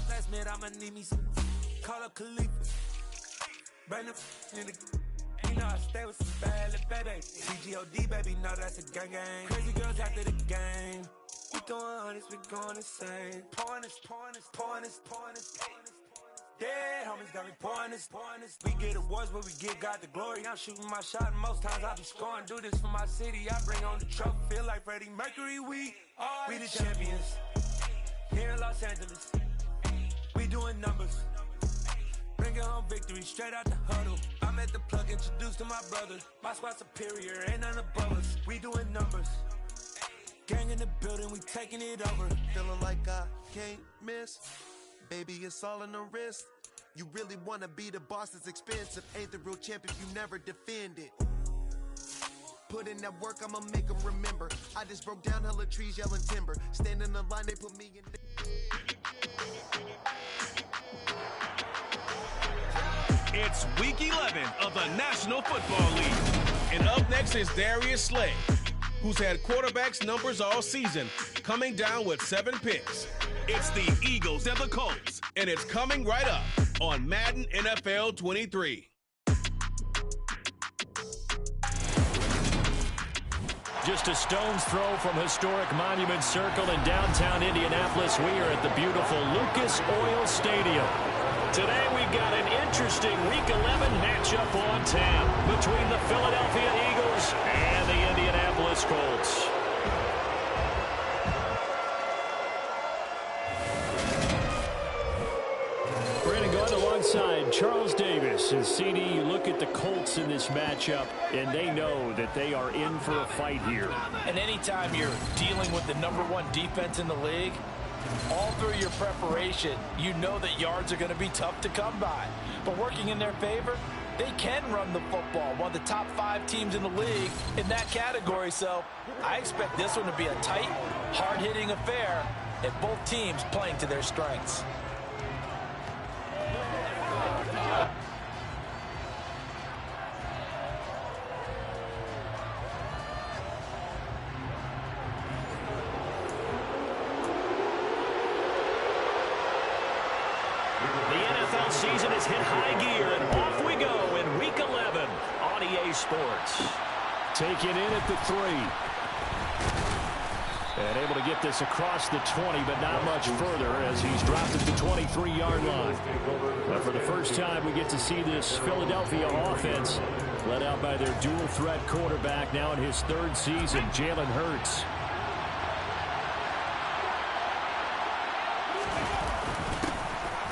Last minute, I'ma need me some. Call up Khalifa. Bring them in the. You know I stay with some bad little baby. CGOD, baby, know that's a gang gang. Crazy girls after the game. We going honest, we going insane. Pouring this. Dead homies got me pouring this. We get awards, but we give God the glory. I'm shooting my shot, and most times I be scoring. Do this for my city, I bring on the trophy. Feel like Freddie Mercury, we the champions. Here in Los Angeles, we doing numbers. Bringing home victory, straight out the huddle. I'm at the plug, introduced to my brother. My squad superior, ain't none above us. We doing numbers. Gang in the building, we taking it over. Feeling like I can't miss. Baby, it's all in the wrist. You really wanna be the boss, it's expensive. Ain't the real champ if you never defend it. Put in that work, I'ma make them remember. I just broke down hella trees, yelling timber. Stand in the line, they put me in the... It's week 11 of the National Football League. And up next is Darius Slay, who's had quarterbacks numbers all season, coming down with 7 picks. It's the Eagles and the Colts, and it's coming right up on Madden NFL 23. Just a stone's throw from historic Monument Circle in downtown Indianapolis. We are at the beautiful Lucas Oil Stadium. Today we've got an interesting Week 11 matchup on tap between the Philadelphia Eagles and the Indianapolis Colts. Brandon going alongside Charles Davis. And CD, you look at the Colts in this matchup, and they know that they are in for a fight here. And anytime you're dealing with the #1 defense in the league, all through your preparation, you know that yards are going to be tough to come by. But working in their favor, they can run the football. One of the top 5 teams in the league in that category. So I expect this one to be a tight, hard-hitting affair, and both teams playing to their strengths. Season is hit high gear, and off we go in Week 11 on EA Sports. Taken in at the 3. And able to get this across the 20, but not much further as he's dropped at the 23-yard line. But for the first time, we get to see this Philadelphia offense led out by their dual-threat quarterback now in his 3rd season, Jalen Hurts.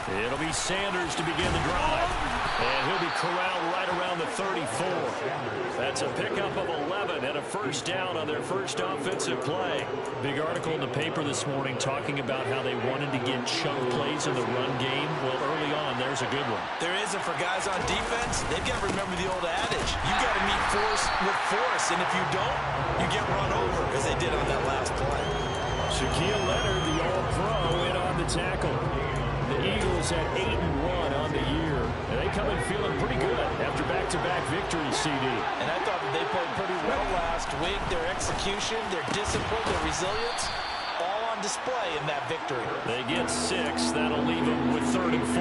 It'll be Sanders to begin the drive. And he'll be corralled right around the 34. That's a pickup of 11 and a first down on their first offensive play. Big article in the paper this morning talking about how they wanted to get chunk plays in the run game. Well, early on, there's a good one. There isn't for guys on defense. They've got to remember the old adage. You've got to meet force with force, and if you don't, you get run over, as they did on that last play. Shaquille Leonard, the All-Pro, in on the tackle. The Eagles at 8-1 on the year. And they come in feeling pretty good after back-to-back victories, CD. And I thought that they played pretty well last week. Their execution, their discipline, their resilience, all on display in that victory. They get 6. That'll leave them with 3rd and 4.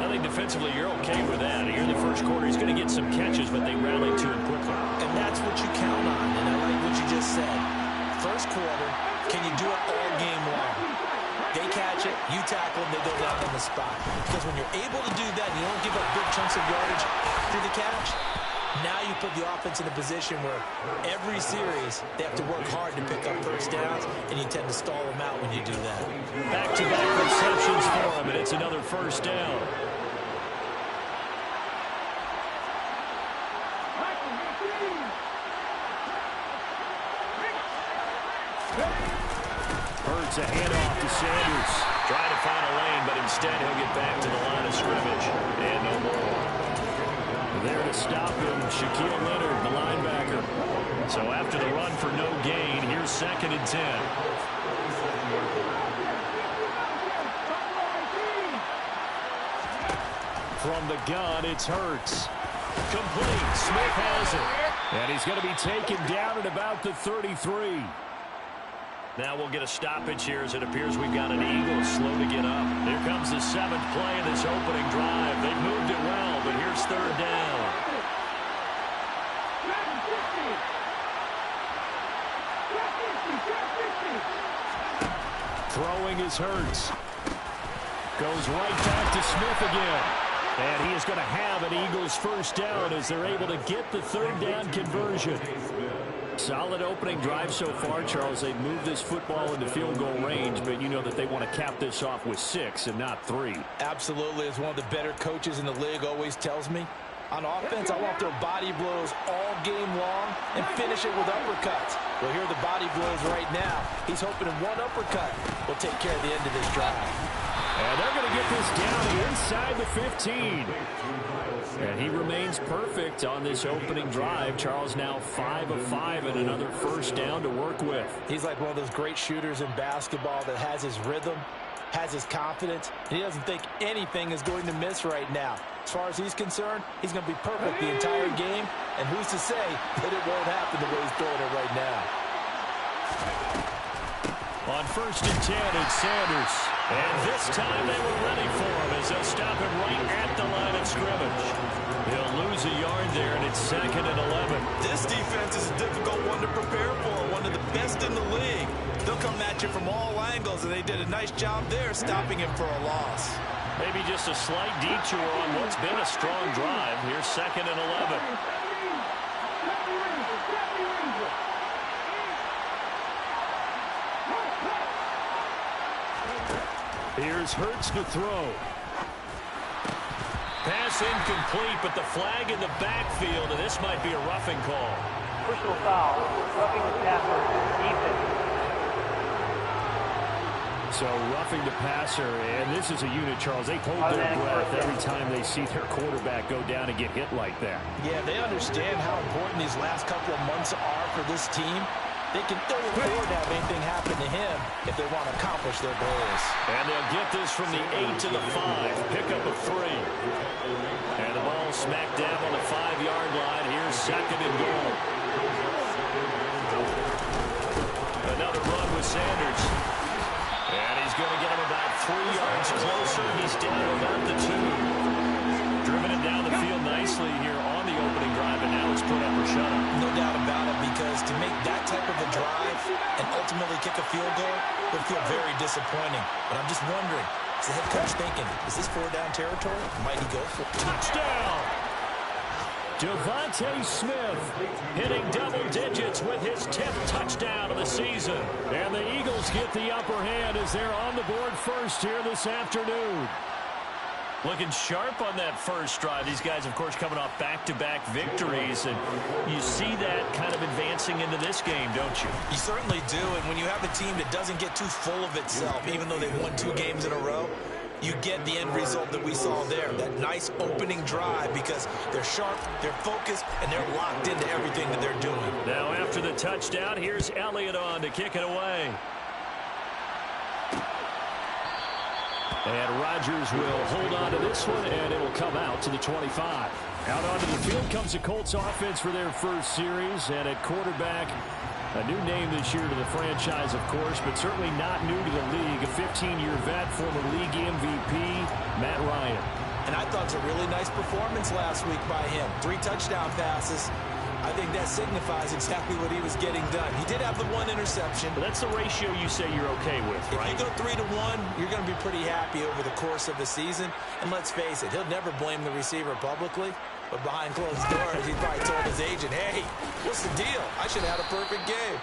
I think defensively you're okay with that. Here in the first quarter, he's going to get some catches, but they rallied to him quickly. And that's what you count on. And I like what you just said. First quarter, can you do it all game long? They catch it, you tackle them, they go down on the spot. Because when you're able to do that, and you don't give up big chunks of yardage through the catch, now you put the offense in a position where every series they have to work hard to pick up first downs, and you tend to stall them out when you do that. Back-to-back receptions for him, and it's another first down. Hurts a handoff to Sanders. Trying to find a lane, but instead he'll get back to the line of scrimmage. And no more. There to stop him, Shaquille Leonard, the linebacker. So after the run for no gain, here's 2nd and 10. From the gun, it's Hurts. Complete. Smith has it. And he's going to be taken down at about the 33. Now we'll get a stoppage here as it appears we've got an Eagle slow to get up. Here comes the 7th play of this opening drive. They've moved it well, but here's 3rd down. Throwing is Hurts. Goes right back to Smith again. And he is going to have an Eagles first down as they're able to get the 3rd down conversion. Solid opening drive so far, Charles. They've moved this football into field goal range, but you know that they want to cap this off with 6 and not 3. Absolutely. As one of the better coaches in the league always tells me, on offense, I want their body blows all game long and finish it with uppercuts. Well, here are the body blows right now. He's hoping in one uppercut will take care of the end of this drive. And they're going to get this down inside the 15. And he remains perfect on this opening drive. Charles now 5 of 5 and another first down to work with. He's like one of those great shooters in basketball that has his rhythm, has his confidence, and he doesn't think anything is going to miss right now. As far as he's concerned, he's going to be perfect the entire game, and who's to say that it won't happen the way he's throwing it right now. On 1st and 10, it's Sanders. And this time they were ready for him as they'll stop him right at the line of scrimmage. He'll lose a yard there, and it's 2nd and 11. This defense is a difficult one to prepare for, one of the best in the league. They'll come at you from all angles, and they did a nice job there stopping him for a loss. Maybe just a slight detour on what's been a strong drive. Here's 2nd and 11. Here's Hurts to throw. Pass incomplete, but the flag in the backfield, and this might be a roughing call. Personal foul, roughing the passer, defense. So roughing the passer, and this is a unit, Charles. They hold their breath every time they see their quarterback go down and get hit like that. Yeah, they understand how important these last couple of months are for this team. They can ill afford to have anything happen to him if they want to accomplish their goals. And they'll get this from the 8 to the 5. Pick up a 3. And the ball smacked down on the 5-yard line. Here's 2nd and goal. Another run with Sanders. And he's going to get him about 3 yards closer. He's down about the 2. Driven it down the field nicely here on the opening drive, and now it's put up or shut up. No doubt about it, because to make that type of a drive and ultimately kick a field goal would feel very disappointing. But I'm just wondering, is the head coach thinking, is this 4-down territory? Might he go for it? Touchdown! Devontae Smith hitting double digits with his 10th touchdown of the season. And the Eagles get the upper hand as they're on the board first here this afternoon. Looking sharp on that first drive. These guys, of course, coming off back-to-back victories, and you see that kind of advancing into this game, don't you? You certainly do, and when you have a team that doesn't get too full of itself, even though they've won 2 games in a row, you get the end result that we saw there, that nice opening drive, because they're sharp, they're focused, and they're locked into everything that they're doing. Now, after the touchdown, here's Elliott on to kick it away. And Rodgers will hold on to this one, and it will come out to the 25. Out onto the field comes the Colts offense for their first series, and at quarterback, a new name this year to the franchise, of course, but certainly not new to the league. A 15-year vet, former league MVP, Matt Ryan. And I thought it was a really nice performance last week by him. 3 touchdown passes. I think that signifies exactly what he was getting done. He did have the 1 interception. But that's the ratio you say you're okay with, right? If you go 3-1, you're going to be pretty happy over the course of the season. And let's face it, he'll never blame the receiver publicly. But behind closed doors, he probably told his agent, hey, what's the deal? I should have had a perfect game.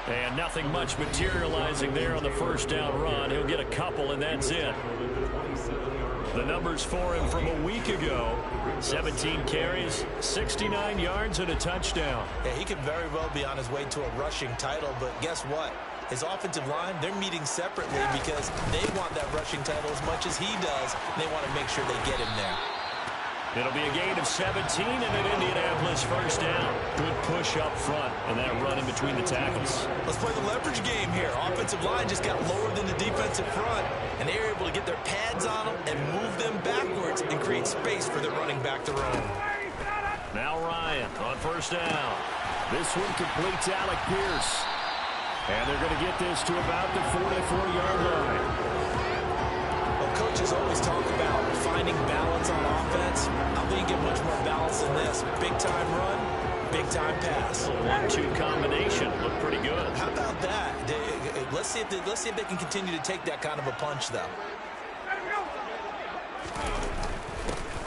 And nothing much materializing there on the first down run. He'll get a couple, and that's it. The numbers for him from a week ago: 17 carries, 69 yards, and a touchdown. Yeah, he could very well be on his way to a rushing title, but guess what? His offensive line, they're meeting separately because they want that rushing title as much as he does, and they want to make sure they get him there. It'll be a gain of 17 and an Indianapolis first down. Good push up front and that run in between the tackles. Let's play the leverage game here. Offensive line just got lower than the defensive front, and they were able to get their pads on them and move them backwards and create space for their running back to run. Now Ryan on first down. This one completes Alec Pierce. And they're going to get this to about the 44-yard line. Well, coaches always talk about finding balance on offense. I don't think you get much more balance than this. Big-time run, big-time pass. A 1-2 combination looked pretty good. How about that? Let's see if they can continue to take that kind of a punch, though.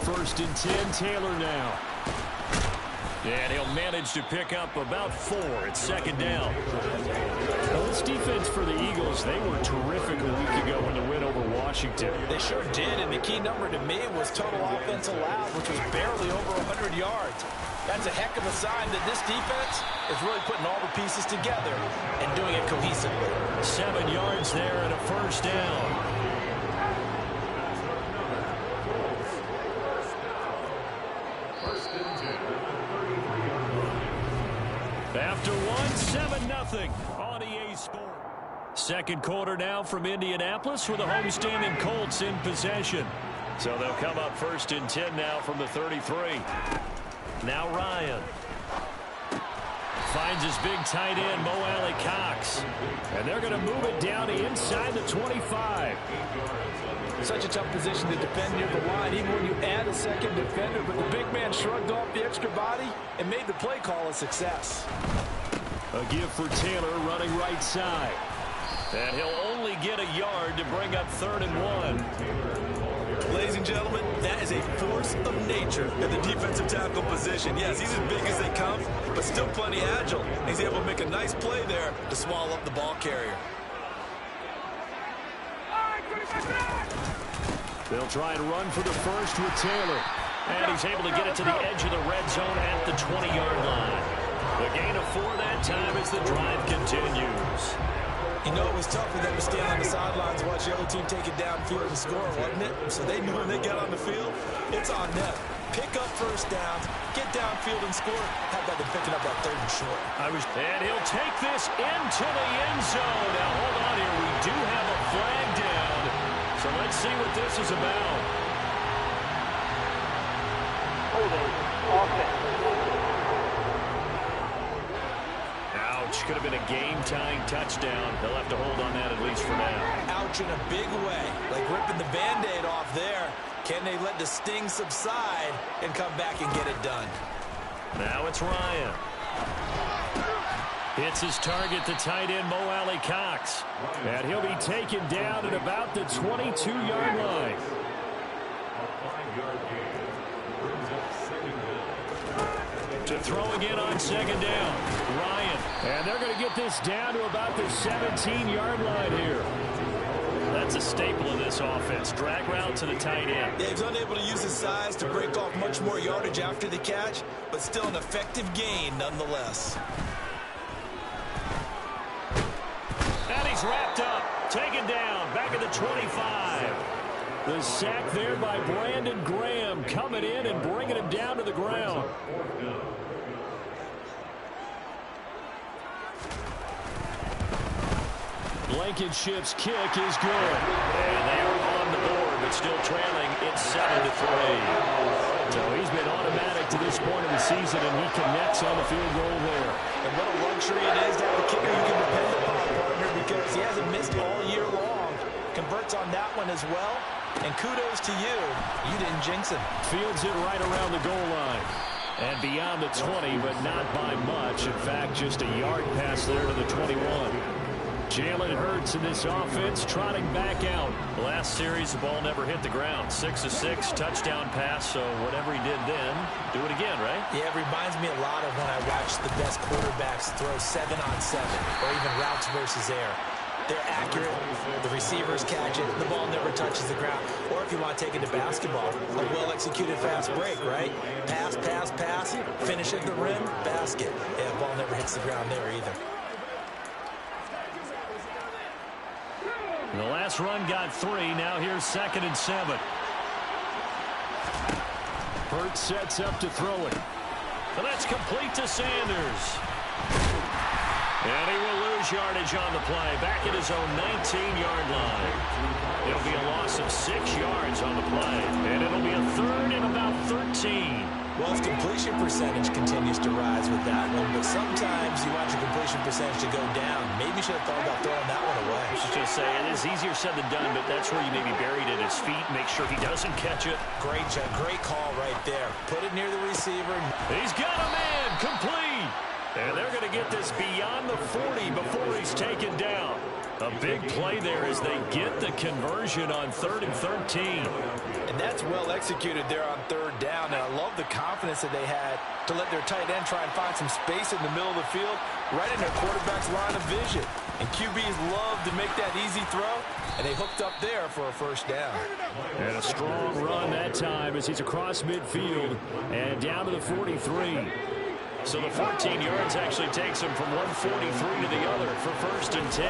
First and 10, Taylor now. And he'll manage to pick up about 4 at second down. Well, this defense for the Eagles, they were terrific a week ago in the win over Washington. They sure did, and the key number to me was total offense allowed, which was barely over 100 yards. That's a heck of a sign that this defense is really putting all the pieces together and doing it cohesively. 7 yards there and a first down. After 7-0 on EA Sports. Second quarter now from Indianapolis with the homestanding Colts in possession. So they'll come up first and 10 now from the 33. Now Ryan finds his big tight end, Mo Alley Cox. And they're going to move it down to inside the 25. Such a tough position to defend near the line, even when you add a second defender. But the big man shrugged off the extra body and made the play call a success. A give for Taylor running right side. And he'll only get a yard to bring up 3rd and 1. Ladies and gentlemen, that is a force of nature in the defensive tackle position. Yes, he's as big as they come, but still plenty agile. He's able to make a nice play there to swallow up the ball carrier. They'll try and run for the first with Taylor. And he's able to get it to the edge of the red zone at the 20-yard line. The gain of 4 that time as the drive continues. You know, it was tough for them to stand on the sidelines and watch the other team take it downfield and score, wasn't it? So they knew when they got on the field, it's on them. Pick up first downs, get downfield and score. How about them picking up that 3rd and short? And he'll take this into the end zone. Now, hold on here. We do have a flag down. So let's see what this is about. Holding offense. Ouch. Could have been a game-tying touchdown. They'll have to hold on that at least for now. Ouch in a big way. Like ripping the Band-Aid off there. Can they let the sting subside and come back and get it done? Now it's Ryan. Hits his target, the tight end, Mo Alley Cox. And he'll be taken down at about the 22-yard line. To throw again on second down, Ryan. And they're going to get this down to about the 17-yard line here. That's a staple of this offense. Drag route to the tight end. Yeah, he's unable to use his size to break off much more yardage after the catch, but still an effective gain nonetheless. And he's wrapped up, taken down, back at the 25. The sack there by Brandon Graham coming in and bringing him down to the ground. Blankenship's kick is good. And they are on the board, but still trailing. It's 7-3. So he's been automatic to this point of the season, and he connects on the field goal there. And what a luxury it is to have a kicker you can depend upon, partner, because he hasn't missed all year long. Converts on that one as well. And kudos to you. You didn't jinx him. Fields it right around the goal line. And beyond the 20, but not by much. In fact, just a yard pass there to the 21. Jalen Hurts in this offense trotting back out. Last series, the ball never hit the ground. 6 of 6, touchdown pass. So whatever he did then, do it again, right? Yeah, it reminds me a lot of when I watched the best quarterbacks throw 7-on-7 or even routes versus air. They're accurate. The receivers catch it. The ball never touches the ground. Or if you want to take it to basketball, a well-executed fast break, right? Pass, pass, pass. Finish at the rim, basket. Yeah, the ball never hits the ground there either. The last run got 3. Now here's 2nd and 7. Hurts sets up to throw it. And that's complete to Sanders. And he will lose yardage on the play. Back at his own 19-yard line. It'll be a loss of 6 yards on the play. And it'll be a 3rd and about 13. Well, his completion percentage continues to rise with that one, but sometimes you want your completion percentage to go down. Maybe you should have thought about throwing that one away. I should just say, it is easier said than done, but that's where you maybe buried at his feet. Make sure he doesn't catch it. Great call right there. Put it near the receiver. He's got a man, complete. And they're going to get this beyond the 40 before he's taken down. A big play there as they get the conversion on 3rd and 13. And that's well executed there on 3rd down. And I love the confidence that they had to let their tight end try and find some space in the middle of the field, right in their quarterback's line of vision. And QBs love to make that easy throw, and they hooked up there for a 1st down. And a strong run that time as he's across midfield and down to the 43. So the 14 yards actually takes him from 143 to the other for 1st and 10.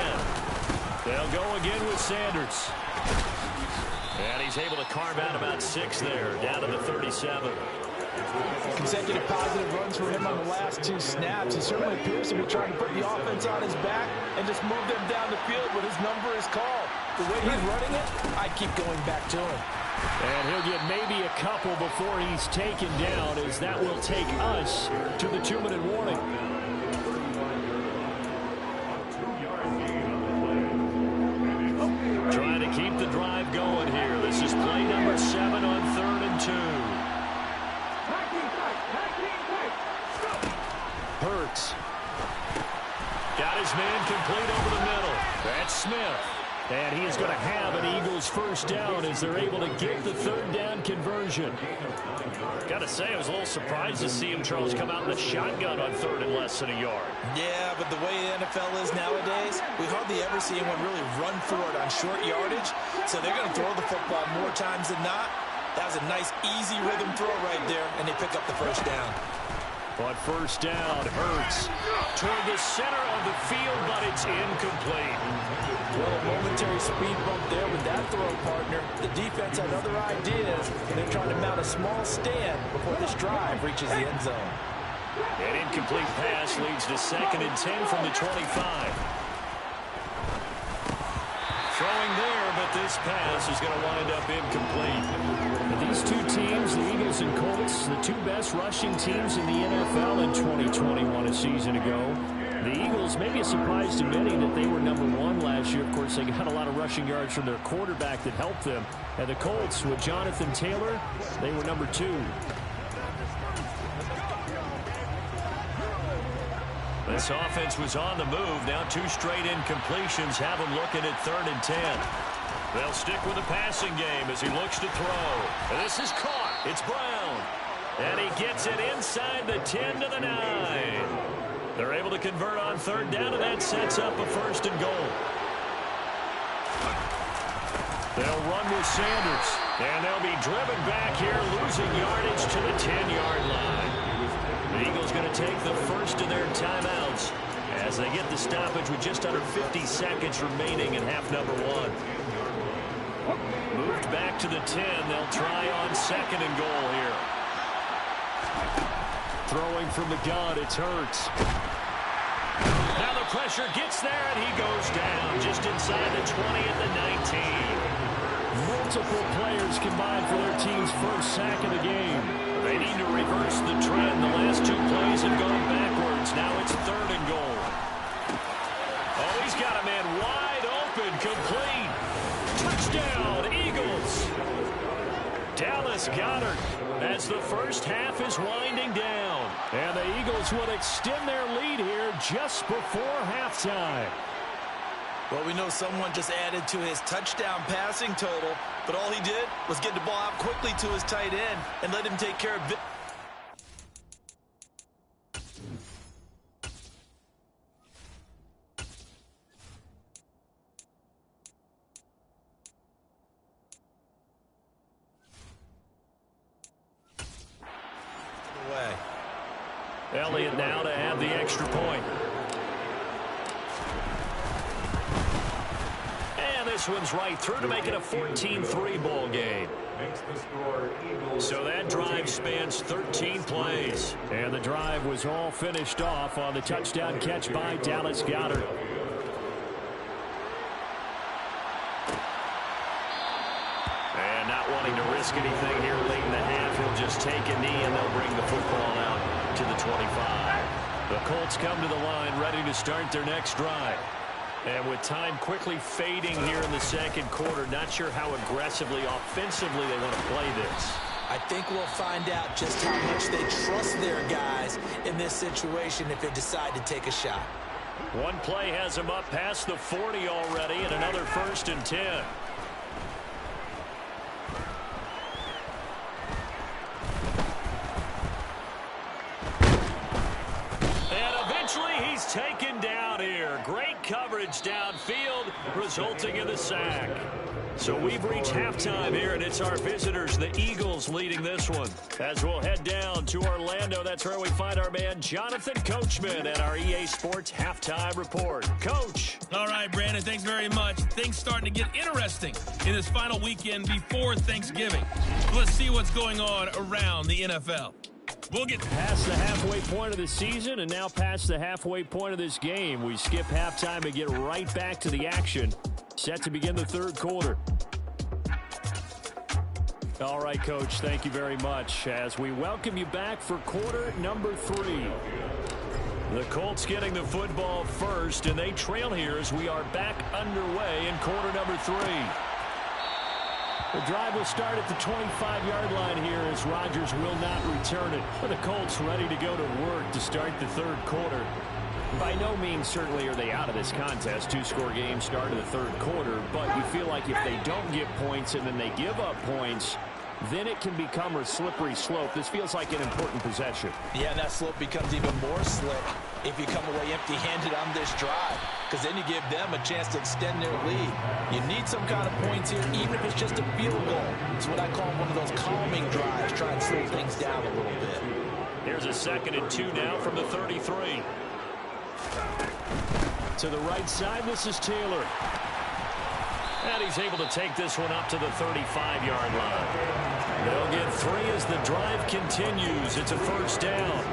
They'll go again with Sanders. And he's able to carve out about 6 there, down to the 37. Consecutive positive runs for him on the last 2 snaps. He certainly appears to be trying to put the offense on his back and just move them down the field when his number is called. The way he's running it, I keep going back to him. And he'll get maybe a couple before he's taken down, as that will take us to the 2-minute warning. Trying to keep the drive going here. This is play number 7 on 3rd and 2. Hurts. Got his man complete over the middle. That's Smith. And he is going to have an Eagles 1st down as they're able to get the 3rd down conversion. Got to say, I was a little surprised to see him, Charles, come out in the shotgun on 3rd and less than a yard. Yeah, but the way the NFL is nowadays, we hardly ever see anyone really run for it on short yardage. So they're going to throw the football more times than not. That was a nice, easy rhythm throw right there, and they pick up the 1st down. But 1st down, Hurts toward the center of the field, but it's incomplete. Well, a momentary speed bump there with that throw, partner. The defense had other ideas, and they're trying to mount a small stand before this drive reaches the end zone. An incomplete pass leads to 2nd and 10 from the 25. Throwing there, but this pass is going to wind up incomplete. These 2 teams, the Eagles and Colts, the 2 best rushing teams in the NFL in 2021, a season ago. The Eagles, maybe a surprise to many that they were number 1 last year. Of course, they got a lot of rushing yards from their quarterback that helped them. And the Colts, with Jonathan Taylor, they were number 2. This offense was on the move. Now 2 straight incompletions have them looking at 3rd and 10. They'll stick with the passing game as he looks to throw. And this is caught. It's Brown. And he gets it inside the 10 to the 9. They're able to convert on 3rd down, and that sets up a 1st and goal. They'll run with Sanders. And they'll be driven back here, losing yardage to the 10-yard line. The Eagles going to take the first of their timeouts as they get the stoppage with just under 50 seconds remaining in half number 1. Moved back to the 10. They'll try on 2nd and goal here. Throwing from the gun, it's Hurts. Now the pressure gets there, and he goes down just inside the 20 at the 19. Multiple players combined for their team's first sack of the game. They need to reverse the trend. The last 2 plays have gone backwards. Now it's 3rd and goal. Oh, he's got a man wide open, complete. Touchdown, Eagles. Dallas Goedert as the first half is winding down. And the Eagles will extend their lead here just before halftime. Well, we know someone just added to his touchdown passing total, but all he did was get the ball out quickly to his tight end and let him take care of it. Elliott now to add the extra point. And this one's right through to make it a 14-3 ball game. So that drive spans 13 plays. And the drive was all finished off on the touchdown catch by Dallas Goedert. And not wanting to risk anything here late in the half. He'll just take a knee, and they'll bring the football out to the 25. The Colts come to the line, ready to start their next drive. And with time quickly fading here in the second quarter, not sure how aggressively, offensively they want to play this. I think we'll find out just how much they trust their guys in this situation if they decide to take a shot. One play has them up past the 40 already, and another 1st and 10. He's taken down here. Great coverage downfield, resulting in the sack. So we've reached halftime here, and it's our visitors, the Eagles, leading this one. As we'll head down to Orlando, that's where we find our man Jonathan Coachman at our EA Sports Halftime Report. Coach. All right, Brandon, thanks very much. Things starting to get interesting in this final weekend before Thanksgiving. Let's see what's going on around the NFL. We'll get past the halfway point of the season and now past the halfway point of this game. We skip halftime and get right back to the action. Set to begin the third quarter. All right, Coach, thank you very much as we welcome you back for quarter number 3. The Colts getting the football first, and they trail here as we are back underway in quarter number 3. The drive will start at the 25-yard line here as Rodgers will not return it. But the Colts ready to go to work to start the third quarter. By no means certainly are they out of this contest. 2-score game start of the third quarter. But you feel like if they don't get points and then they give up points, then it can become a slippery slope. This feels like an important possession. Yeah, and that slope becomes even more slick if you come away empty-handed on this drive, because then you give them a chance to extend their lead. You need some kind of points here, even if it's just a field goal. It's what I call one of those calming drives, try and slow things down a little bit. Here's a 2nd and 2 now from the 33. To the right side, this is Taylor. And he's able to take this one up to the 35-yard line. They'll get 3 as the drive continues. It's a 1st down.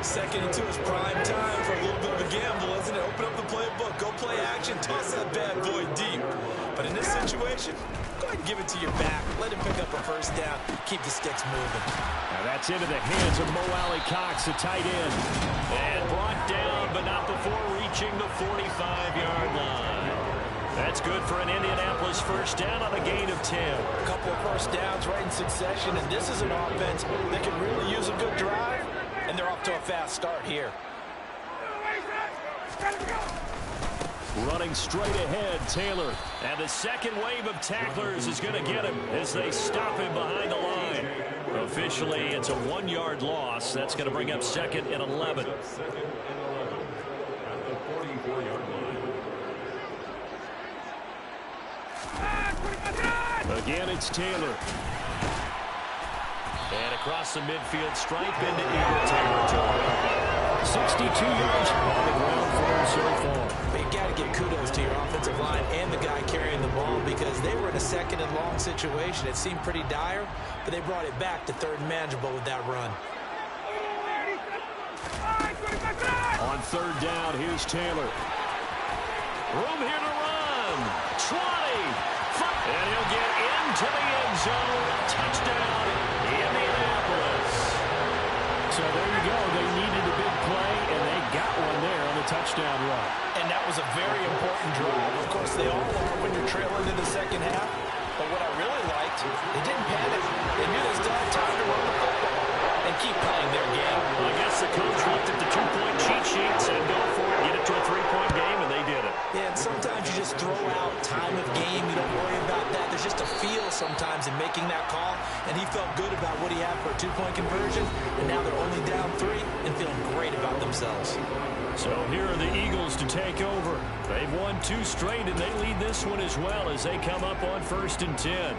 2nd and 2 is prime time for a little bit of a gamble, isn't it? Open up the playbook, go play action, toss that bad boy deep. But in this situation, go ahead and give it to your back. Let him pick up a 1st down. Keep the sticks moving. Now that's into the hands of Mo Alley Cox, the tight end. And brought down, but not before reaching the 45-yard line. That's good for an Indianapolis 1st down on a gain of 10. A couple of 1st downs right in succession, and this is an offense that can really use a good drive, and they're off to a fast start here. Running straight ahead, Taylor. And the second wave of tacklers is going to get him as they stop him behind the line. Officially, it's a 1-yard loss. That's going to bring up 2nd and 11. Again, it's Taylor. And across the midfield stripe into Eagle territory. 62 yards on the ground for him so far. But you got to give kudos to your offensive line and the guy carrying the ball, because they were in a 2nd and long situation. It seemed pretty dire, but they brought it back to 3rd and manageable with that run. On 3rd down, here's Taylor. Room here to run. 20. And he'll get into the end zone. Touchdown, Indianapolis. So there you go. They needed a big play, and they got one there on the touchdown run. And that was a very important drive. Of course, they all are when you're trailing in the second half. But what I really liked, they didn't panic. They knew they still had time to run the football and keep playing their game. Well, I guess the coach looked at the 2-point cheat sheet, said go for it, get it to a 3-point game, and they did it. Yeah, and sometimes you just throw out time of game. You don't worry about that. There's just a feel sometimes in making that call, and he felt good about what he had for a 2-point conversion, and now they're only down 3 and feeling great about themselves. So here are the Eagles to take over. They've won 2 straight, and they lead this one as well as they come up on 1st and 10.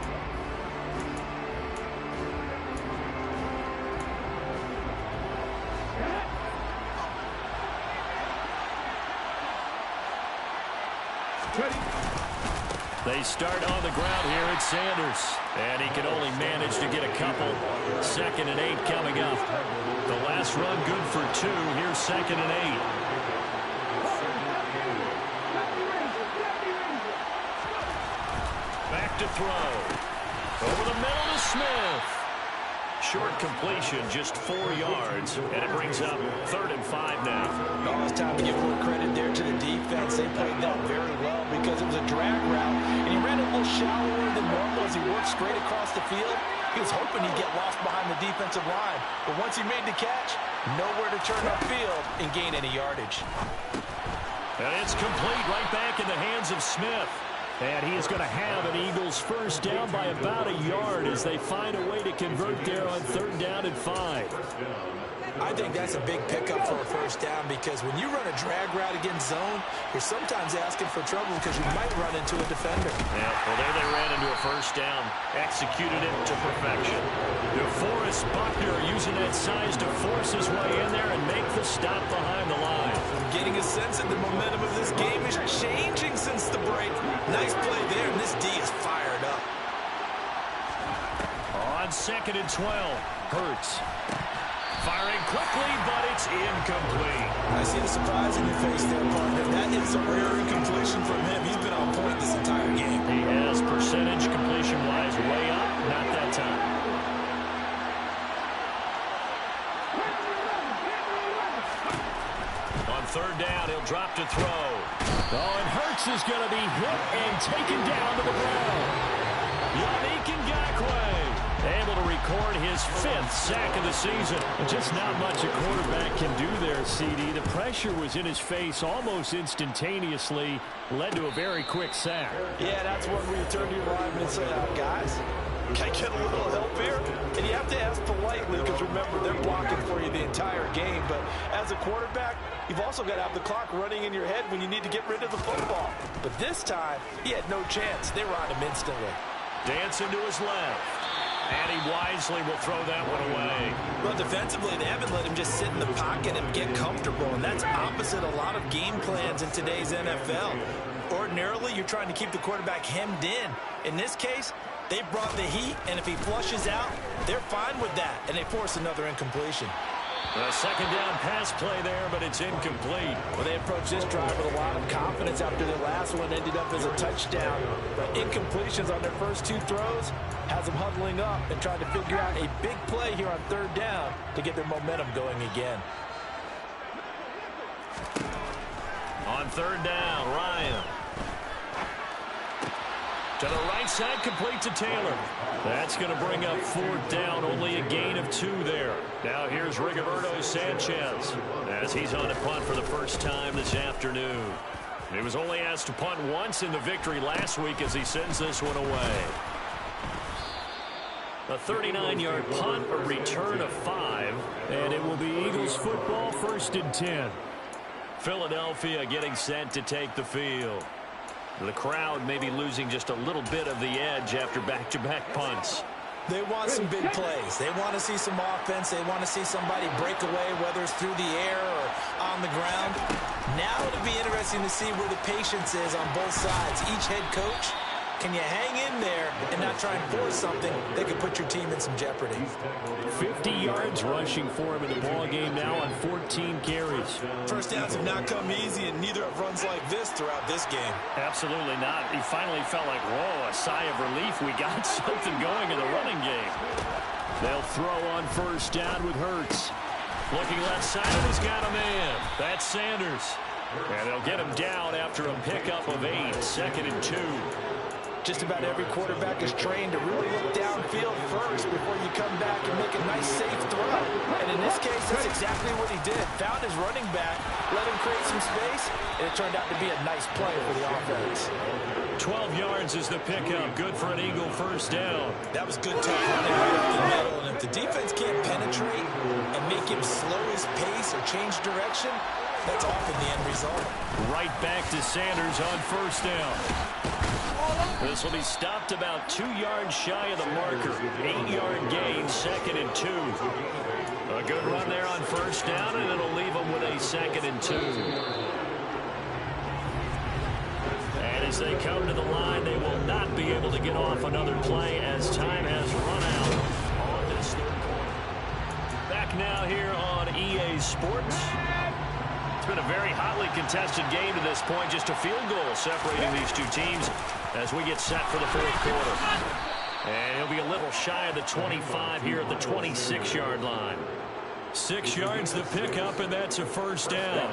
They start on the ground here at Sanders. And he can only manage to get a couple. 2nd and 8 coming up. The last run good for 2. Here's 2nd and 8. Back to throw. Over the middle to Smith. Short completion, just 4 yards, and it brings up 3rd and 5 now. Almost time to give a little credit there to the defense. They played that very well because it was a drag route, and he ran a little shallower than normal as he worked straight across the field. He was hoping he'd get lost behind the defensive line, but once he made the catch, nowhere to turn upfield and gain any yardage. And it's complete right back in the hands of Smith. And he is going to have an Eagles first down by about a yard as they find a way to convert there on 3rd down and 5. I think that's a big pickup for a first down because when you run a drag route against zone, you're sometimes asking for trouble because you might run into a defender. Yeah, well, there they ran into a first down. Executed it to perfection. DeForest Buckner using that size to force his way in there and make the stop behind the line. I'm getting a sense that the momentum of this game is changing since the break. Nice play there, and this D is fired up. On 2nd and 12, Hurts. Firing quickly, but it's incomplete. I see the surprise in your face there, partner. That is a rare incompletion from him. He's been on point this entire game. He has percentage completion-wise way up, not that time. On 3rd down, he'll drop to throw. Oh, and Hurts is going to be hit and taken down to the ground. Yannick Ngakoue able to record his 5th sack of the season. Just not much a quarterback can do there, CD. The pressure was in his face almost instantaneously, led to a very quick sack. Yeah, that's when you turn to your lineman and say, guys, can I get a little help here? And you have to ask politely because, remember, they're blocking for you the entire game. But as a quarterback, you've also got to have the clock running in your head when you need to get rid of the football. But this time, he had no chance. They were on him instantly. Dancing to his left. And he wisely will throw that one away. Well, defensively, they haven't let him just sit in the pocket and get comfortable, and that's opposite a lot of game plans in today's NFL. Ordinarily, you're trying to keep the quarterback hemmed in. In this case, they brought the heat, and if he flushes out, they're fine with that, and they force another incompletion. A 2nd down pass play there, but it's incomplete. Well, they approached this drive with a lot of confidence after their last one ended up as a touchdown. But incompletions on their first 2 throws has them huddling up and trying to figure out a big play here on 3rd down to get their momentum going again. On 3rd down, Ryan. To the right side, complete to Taylor. That's going to bring up 4th down, only a gain of 2 there. Now here's Rigoberto Sanchez as he's on a punt for the first time this afternoon. He was only asked to punt once in the victory last week as he sends this one away. A 39-yard punt, a return of 5, and it will be Eagles football 1st and 10. Philadelphia getting set to take the field. The crowd may be losing just a little bit of the edge after back-to-back punts. They want some big plays. They want to see some offense. They want to see somebody break away, whether it's through the air or on the ground. Now it'll be interesting to see where the patience is on both sides. Each head coach, can you hang in there and not try and force something that could put your team in some jeopardy? 50 yards rushing for him in the ball game now on 14 carries. First downs have not come easy, and neither have runs like this throughout this game. Absolutely not. He finally felt like, whoa, a sigh of relief. We got something going in the running game. They'll throw on 1st down with Hurts. Looking left side, and he's got a man. That's Sanders. And they'll get him down after a pickup of 8, 2nd and 2. Just about every quarterback is trained to really look downfield first before you come back and make a nice, safe throw. And in this case, that's exactly what he did. Found his running back, let him create some space, and it turned out to be a nice play for the offense. 12 yards is the pickup. Good for an Eagle first down. That was good tough running right up the middle. And if the defense can't penetrate and make him slow his pace or change direction, that's often the end result. Right back to Sanders on 1st down. This will be stopped about 2 yards shy of the marker. 8-yard gain, 2nd and 2. A good run there on 1st down, and it'll leave them with a 2nd and 2. And as they come to the line, they will not be able to get off another play as time has run out on this 3rd quarter. Back now here on EA Sports. It's been a very hotly contested game to this point. Just a field goal separating these two teams as we get set for the 4th quarter. And he'll be shy of the 25 here at the 26-yard line. 6 yards the pickup, and that's a first down.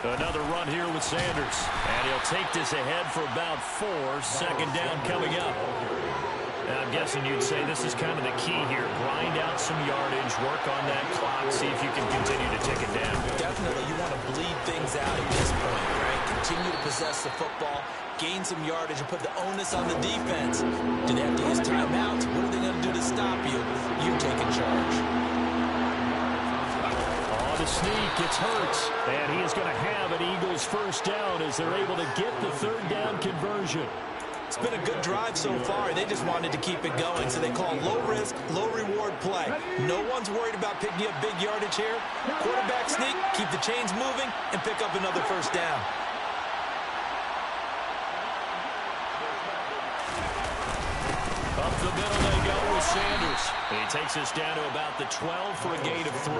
Another run here with Sanders. And he'll take this ahead for about 4. Second down coming up. Now, I'm guessing you'd say this is kind of the key here. Grind out some yardage, work on that clock, see if you can continue to tick it down. Definitely, you want to bleed things out at this point, right? Continue to possess the football, gain some yardage, and put the onus on the defense. Do they have to use timeouts? What are they going to do to stop you? You taking charge. The sneak, it's Hurts, and he is going to have an Eagles first down as they're able to get the third down conversion. It's been a good drive so far. They just wanted to keep it going, so they call low-risk, low-reward play. No one's worried about picking up big yardage here. Quarterback sneak, keep the chains moving, and pick up another first down. Up the middle they go with Sanders. And he takes us down to about the 12 for a gain of 3.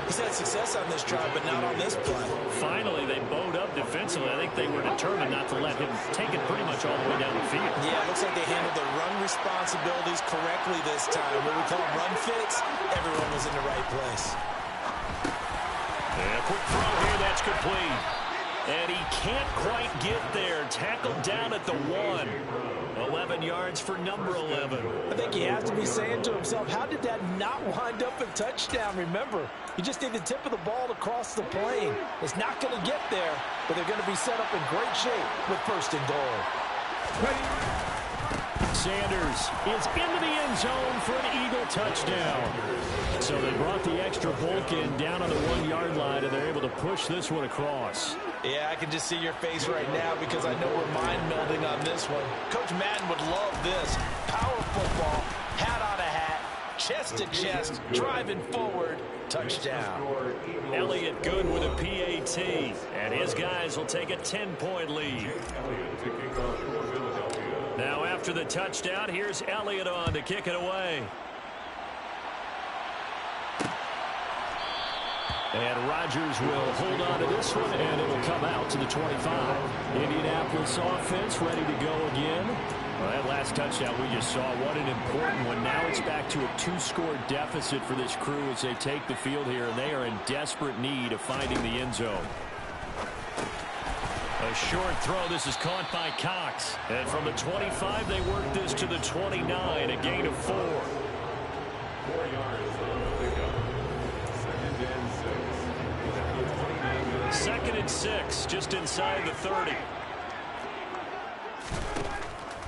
He's had success on this drive, but not on this play. Finally, they bowed up defensively. I think they were determined not to let him take it pretty much all the way down the field. Yeah, it looks like they handled the run responsibilities correctly this time. What we call run fits, everyone was in the right place. And a quick throw here, that's complete. And he can't quite get there. Tackled down at the 1. 11 yards for number 11. I think he has to be saying to himself, how did that not wind up a touchdown? Remember, you just need the tip of the ball to cross the plane. It's not going to get there, but they're going to be set up in great shape with first and goal. Sanders is into the end zone for an Eagle touchdown. So they brought the extra bulk in down on the 1-yard line, and they're able to push this one across. Yeah, I can just see your face right now because I know we're mind-melding on this one. Coach Madden would love this. Power football, hat on a hat, chest to chest, driving forward, touchdown. Elliott good with a PAT, and his guys will take a 10-point lead. Now after the touchdown, here's Elliott on to kick it away. And Rodgers will hold on to this one, and it'll come out to the 25. Indianapolis offense ready to go again. Well, that last touchdown we just saw, what an important one. Now it's back to a 2-score deficit for this crew as they take the field here, and they are in desperate need of finding the end zone. A short throw. This is caught by Cox. And from the 25, they work this to the 29, a gain of 4. 4 yards. Second and 6, just inside the 30.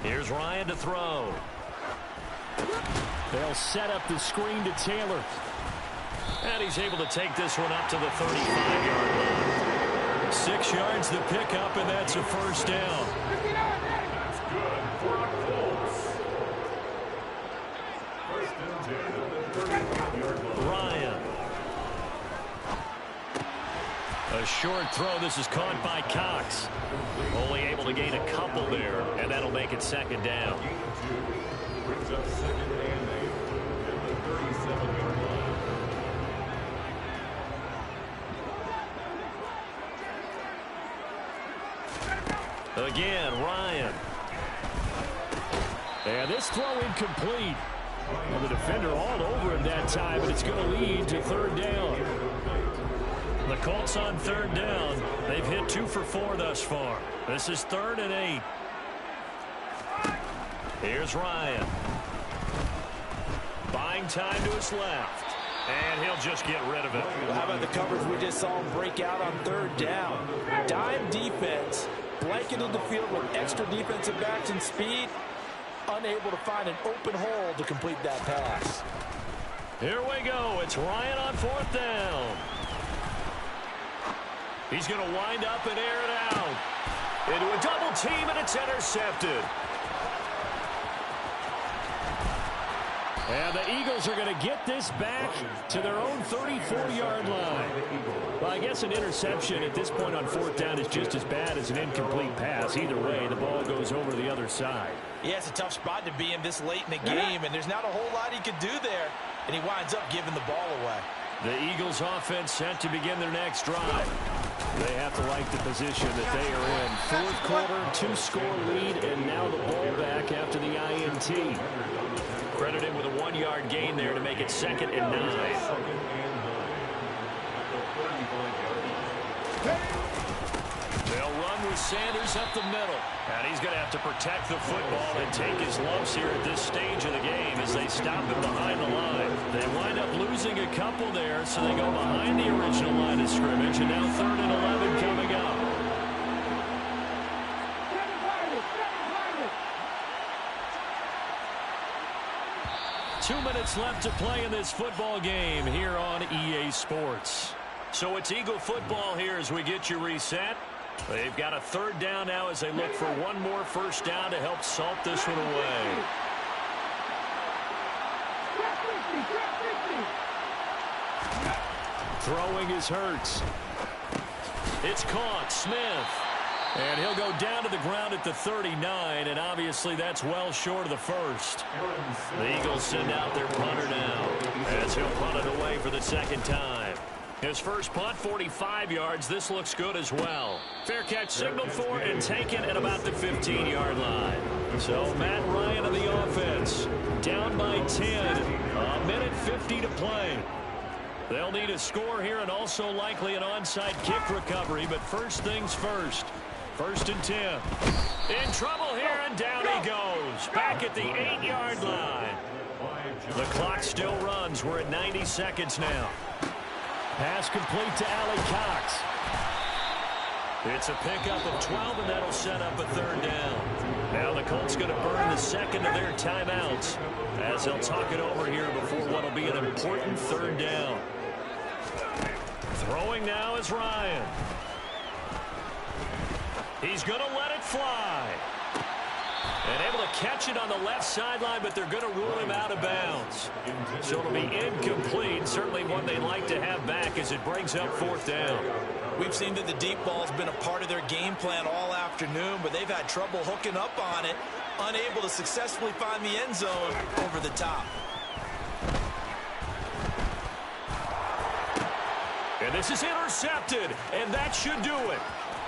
Here's Ryan to throw. They'll set up the screen to Taylor. And he's able to take this one up to the 35-yard line. 6 yards the pickup, and that's a first down. That's good for a Colts. First and 10 at the 35-yard line. Ryan. A short throw. This is caught by Cox. Only able to gain a couple there, and that'll make it second down. Brings up second and 8 at the 37-yard line. Again, Ryan. And this throw incomplete. And the defender all over him that time, but it's going to lead to third down. The Colts on third down. They've hit 2 for 4 thus far. This is 3rd and 8. Here's Ryan. Buying time to his left. And he'll just get rid of it. How about the coverage we just saw him break out on third down? Dime defense, blanketed the field with extra defensive backs and speed. Unable to find an open hole to complete that pass. Here we go. It's Ryan on 4th down. He's going to wind up and air it out. Into a double team, and it's intercepted. And the Eagles are going to get this back to their own 34-yard line. Well, I guess an interception at this point on 4th down is just as bad as an incomplete pass. Either way, the ball goes over the other side. Yeah, it's a tough spot to be in this late in the game, and there's not a whole lot he could do there, and he winds up giving the ball away. The Eagles offense set to begin their next drive. They have to like the position that they are in. Fourth quarter, 2-score lead, and now the ball back after the INT. Credited with a 1-yard gain there to make it 2nd and 9. They'll run with Sanders up the middle. And he's going to have to protect the football and take his lumps here at this stage of the game as they stop him behind the line. They wind up losing a couple there, so they go behind the original line of scrimmage, and now 3rd and 11 coming up. Two minutes left to play in this football game here on EA Sports. So it's Eagle football here as we get you reset. They've got a 3rd down now as they look for one more first down to help salt this one away. Throwing is Hurts. It's caught. Smith. And he'll go down to the ground at the 39, and obviously that's well short of the first. The Eagles send out their punter now as he'll punt it away for the 2nd time. His first punt, 45 yards. This looks good as well. Fair catch signaled for and taken at about the 15-yard line. So Matt Ryan of the offense down by 10. A minute 50 to play. They'll need a score here and also likely an onside kick recovery. But first things first. 1st and 10. In trouble here, and down he goes. Back at the 8-yard line. The clock still runs. We're at 90 seconds now. Pass complete to Allie Cox. It's a pickup of 12, and that'll set up a 3rd down. Now the Colts going to burn the 2nd of their timeouts as they'll talk it over here before what will be an important 3rd down. Throwing now is Ryan. He's going to let it fly. And able to catch it on the left sideline, but they're going to rule him out of bounds. So it'll be incomplete. Certainly one they'd like to have back as it brings up 4th down. We've seen that the deep ball's been a part of their game plan all afternoon, but they've had trouble hooking up on it, unable to successfully find the end zone over the top. And this is intercepted, and that should do it.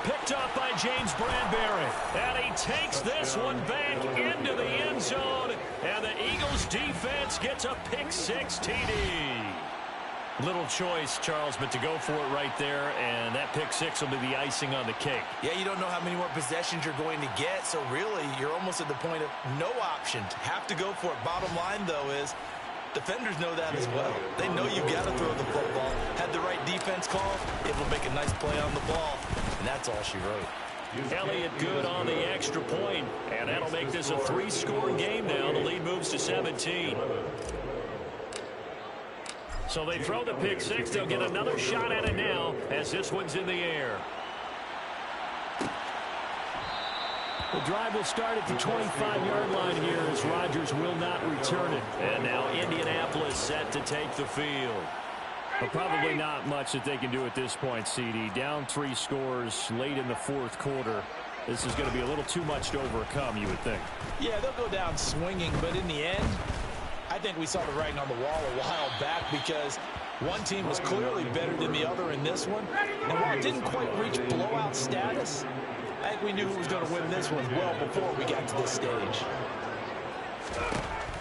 Picked up by James Bradbury. And he takes this one back into the end zone. And the Eagles defense gets a pick-6 TD. Little choice, Charles, but to go for it right there. And that pick-6 will be the icing on the cake. Yeah, you don't know how many more possessions you're going to get. So really, you're almost at the point of no option. Have to go for it. Bottom line, though, is defenders know that as well. They know you've got to throw the football. Had the right defense call, it will make a nice play on the ball. And that's all she wrote. Elliott good on the extra point, and that'll make this a 3-score game now. The lead moves to 17. So they throw the pick-6. They'll get another shot at it now as this one's in the air. The drive will start at the 25-yard line here as Rodgers will not return it. And now Indianapolis set to take the field. But probably not much that they can do at this point, CD. Down 3 scores late in the 4th quarter. This is going to be a little too much to overcome, you would think. Yeah, they'll go down swinging, but in the end, I think we saw the writing on the wall a while back because one team was clearly better than the other in this one. And while it didn't quite reach blowout status, I think we knew who was going to win this one well before we got to this stage.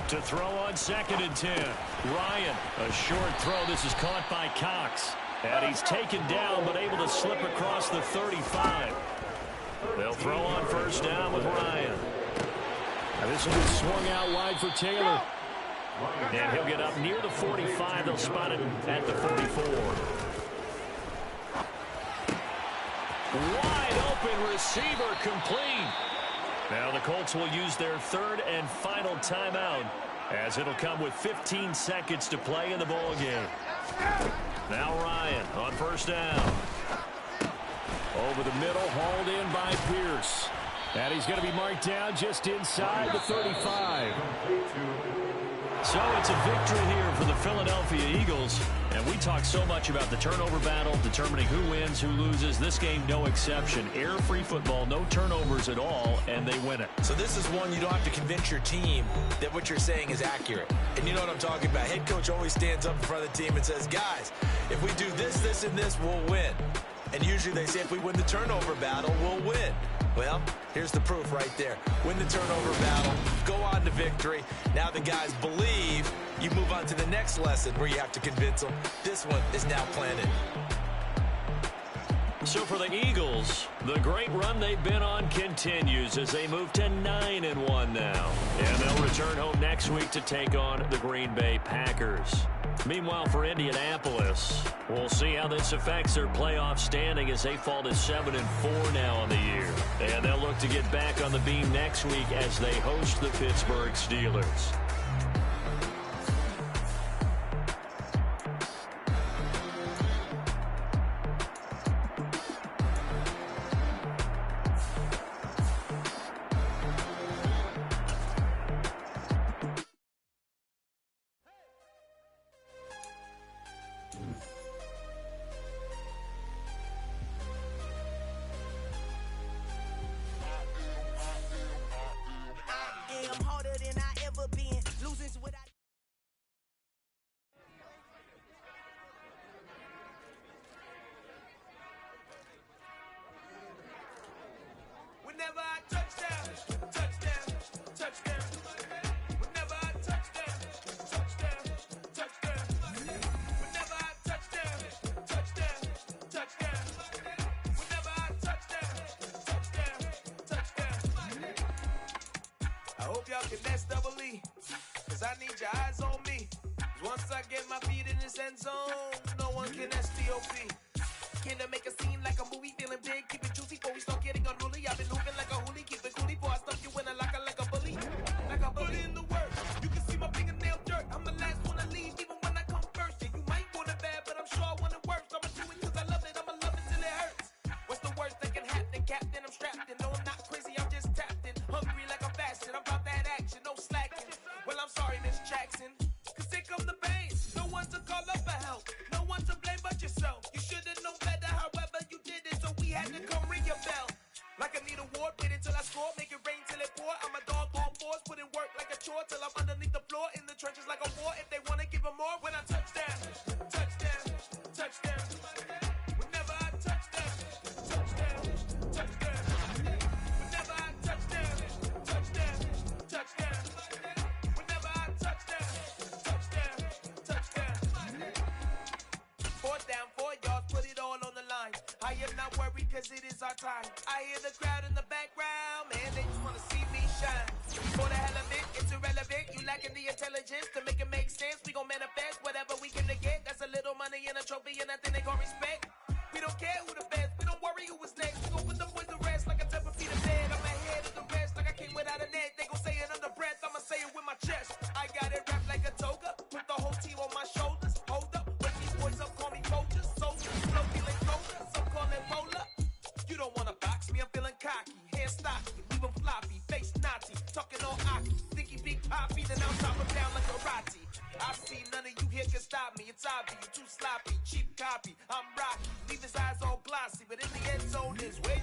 To throw on 2nd and 10. Ryan, a short throw. This is caught by Cox. And he's taken down, but able to slip across the 35. They'll throw on 1st down with Ryan. Now this one is swung out wide for Taylor. And he'll get up near the 45. They'll spot him at the 44. Wide open receiver complete. Now the Colts will use their 3rd and final timeout as it'll come with 15 seconds to play in the ball game. Now Ryan on 1st down. Over the middle, hauled in by Pierce. And he's going to be marked down just inside the 35. So it's a victory here for the Philadelphia Eagles. And we talk so much about the turnover battle, determining who wins, who loses. This game, no exception. Error-free football, no turnovers at all, and they win it. So this is one you don't have to convince your team that what you're saying is accurate. And you know what I'm talking about. Head coach always stands up in front of the team and says, guys, if we do this, this, and this, we'll win. And usually they say if we win the turnover battle, we'll win. Well, here's the proof right there. Win the turnover battle, go on to victory. Now the guys believe. You move on to the next lesson where you have to convince them. This one is now planted. So for the Eagles, the great run they've been on continues as they move to 9-1 now. And they'll return home next week to take on the Green Bay Packers. Meanwhile, for Indianapolis, we'll see how this affects their playoff standing as they fall to 7-4 now on the year. And they'll look to get back on the beam next week as they host the Pittsburgh Steelers. Whenever I touchdown, touchdown, touchdown. Whenever I touchdown, touchdown, touchdown. Whenever I touchdown, touchdown, touchdown. Whenever I touchdown, touchdown, touchdown. I hope y'all can next double E, cause I need your eyes on me. Once I get my feet in this end zone, no one can STOP. Can I make a scene like a movie, feeling big, keep it juicy before we start getting unruly. I've been moving like a hoolie, keep it coolie before I stuff you in a locker like a bully. Like a bully in the work, you can see my fingernail dirt. I'm the last one to leave, even when I come first. Yeah, you might want it bad, but I'm sure I want it worse. I'ma do it cause I love it, I'ma love it till it hurts. What's the worst that can happen, Captain? I'm strapped in, no I'm not crazy, I'm just tapped in. Hungry like I'm fasting, I'm about that action, no slacking. Well, I'm sorry, Miss Jackson, cause here come the pain. No one to call up for help, no one to blame but yourself. You should've known better, however you did it, so we had to come ring your bell. Like I need a ward, wait until I score, make it rain till it pour. I'm a dog on fours, put in work like a chore till I'm underneath the floor, in the trenches like a war. If they wanna give them more, when I touchdown, touchdown, touchdown. Whenever I touchdown, touchdown, touchdown. Whenever I touchdown, touchdown, touchdown. Whenever I touchdown, touchdown, touchdown. 4th down, 4 yards, put it all on the line. I am not worried cause it is our time. I hear the crowd in the background, man, they just wanna see me shine. For the hell of it, it's irrelevant. You lacking the intelligence to make it make sense. We gon' manifest whatever we can to get. That's a little money and a trophy and nothing they gon' respect. We don't care who the best, we don't worry who was next. We gon' put the boys to rest like a temper feet of bed. I'm ahead of the rest like I came without a net. They gon' say it under breath, I'ma say it with my chest. I got it wrapped like a toga, put the whole team on my shoulders. Hold up, wake these boys up, call me soldiers. Soldiers, flow feeling colder, some call it roller. You don't wanna box me, I'm feeling cocky. Hair stocky, leave 'em floppy, face naughty. Talking all aki, sticky big poppy, then I'll chop 'em down like a Karate. I see none of you here can stop me. It's obvious, you too sloppy, cheap copy. I'm rocky, leave his eyes all glossy, but in the end zone is way